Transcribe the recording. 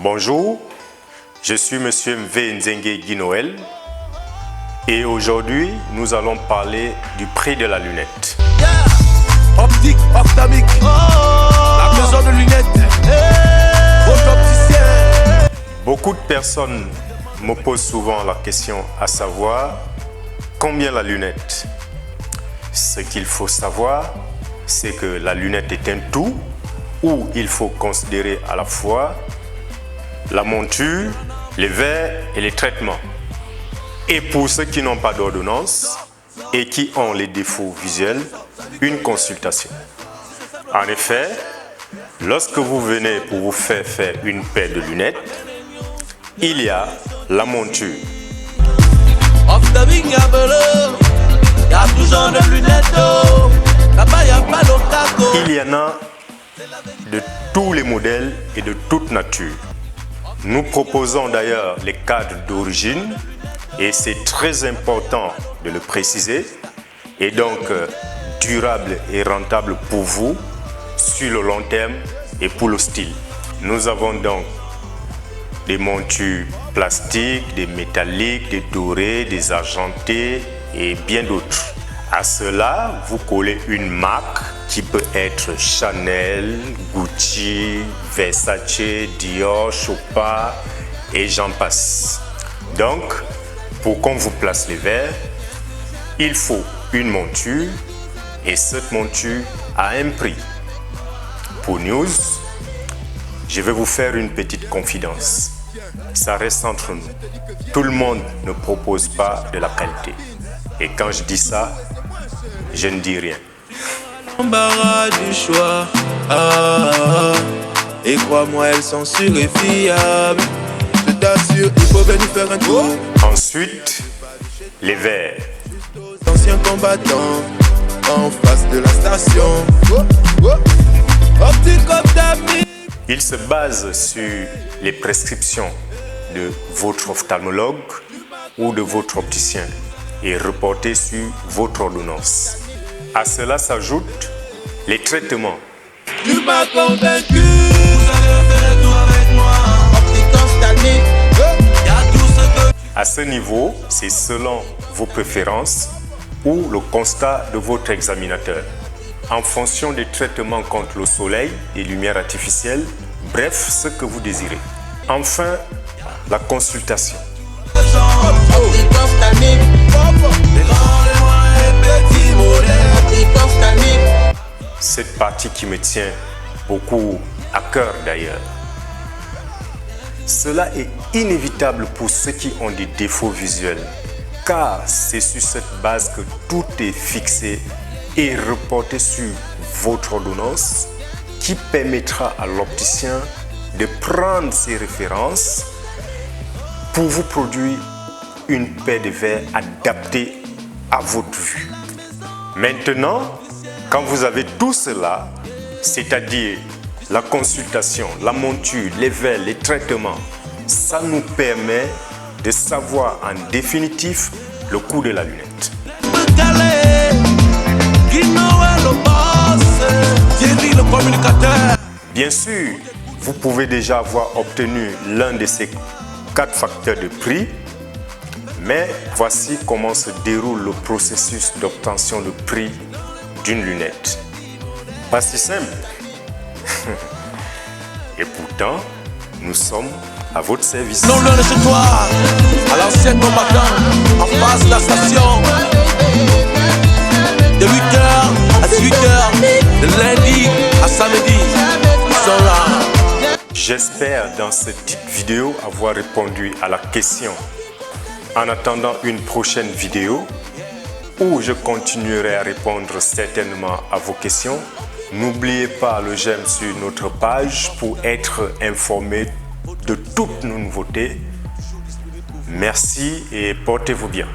Bonjour, je suis Monsieur Mve Nzenge Guinoël et aujourd'hui nous allons parler du prix de la lunette. Optique, ophtalmique, la maison de lunettes, votre opticien. Beaucoup de personnes me posent souvent la question à savoir combien la lunette. Ce qu'il faut savoir, c'est que la lunette est un tout où il faut considérer à la fois la monture, les verres et les traitements. Et pour ceux qui n'ont pas d'ordonnance et qui ont les défauts visuels, une consultation. En effet, lorsque vous venez pour vous faire une paire de lunettes, il y a la monture. Il y en a de tous les modèles et de toute nature. Nous proposons d'ailleurs les cadres d'origine et c'est très important de le préciser et donc durable et rentable pour vous sur le long terme et pour le style. Nous avons donc des montures plastiques, des métalliques, des dorés, des argentés et bien d'autres. À cela, vous collez une marque qui peut être Chanel, Gucci, Versace, Dior, Chopard et j'en passe. Donc, pour qu'on vous place les verres, il faut une monture et cette monture a un prix. Pour News, je vais vous faire une petite confidence. Ça reste entre nous. Tout le monde ne propose pas de la qualité. Et quand je dis ça, je ne dis rien. Embarras du choix, et crois-moi, elles sont sûres et fiables. Je t'assure, il faut venir faire un tour. Ensuite, les verres. Anciens combattants, en face de la station. Optique, ophtalmique. Il se base sur les prescriptions de votre ophtalmologue ou de votre opticien et reporté sur votre ordonnance. À cela s'ajoutent les traitements. Tu m'as convaincu. Vous allez faire le tour avec moi. Optique, ophtalmique. À ce niveau, c'est selon vos préférences ou le constat de votre examinateur. En fonction des traitements contre le soleil, des lumières artificielles, bref, ce que vous désirez. Enfin, la consultation. Cette partie qui me tient beaucoup à cœur d'ailleurs. Cela est inévitable pour ceux qui ont des défauts visuels, car c'est sur cette base que tout est fixé et reporté sur votre ordonnance qui permettra à l'opticien de prendre ses références pour vous produire une paire de verres adaptée à votre vue. Maintenant, quand vous avez tout cela, c'est-à-dire la consultation, la monture, les verres, les traitements, ça nous permet de savoir en définitif le coût de la lunette. Bien sûr, vous pouvez déjà avoir obtenu l'un de ces 4 facteurs de prix, mais voici comment se déroule le processus d'obtention de prix d'une lunette. Pas si simple. Et pourtant, nous sommes à votre service. Non loin de chez toi, à l'ancienne combattant, en face de la station. De 8h à 18h, de lundi à samedi, ils sont là. J'espère dans cette petite vidéo avoir répondu à la question. En attendant une prochaine vidéo où je continuerai à répondre certainement à vos questions, n'oubliez pas le j'aime sur notre page pour être informé de toutes nos nouveautés. Merci et portez-vous bien.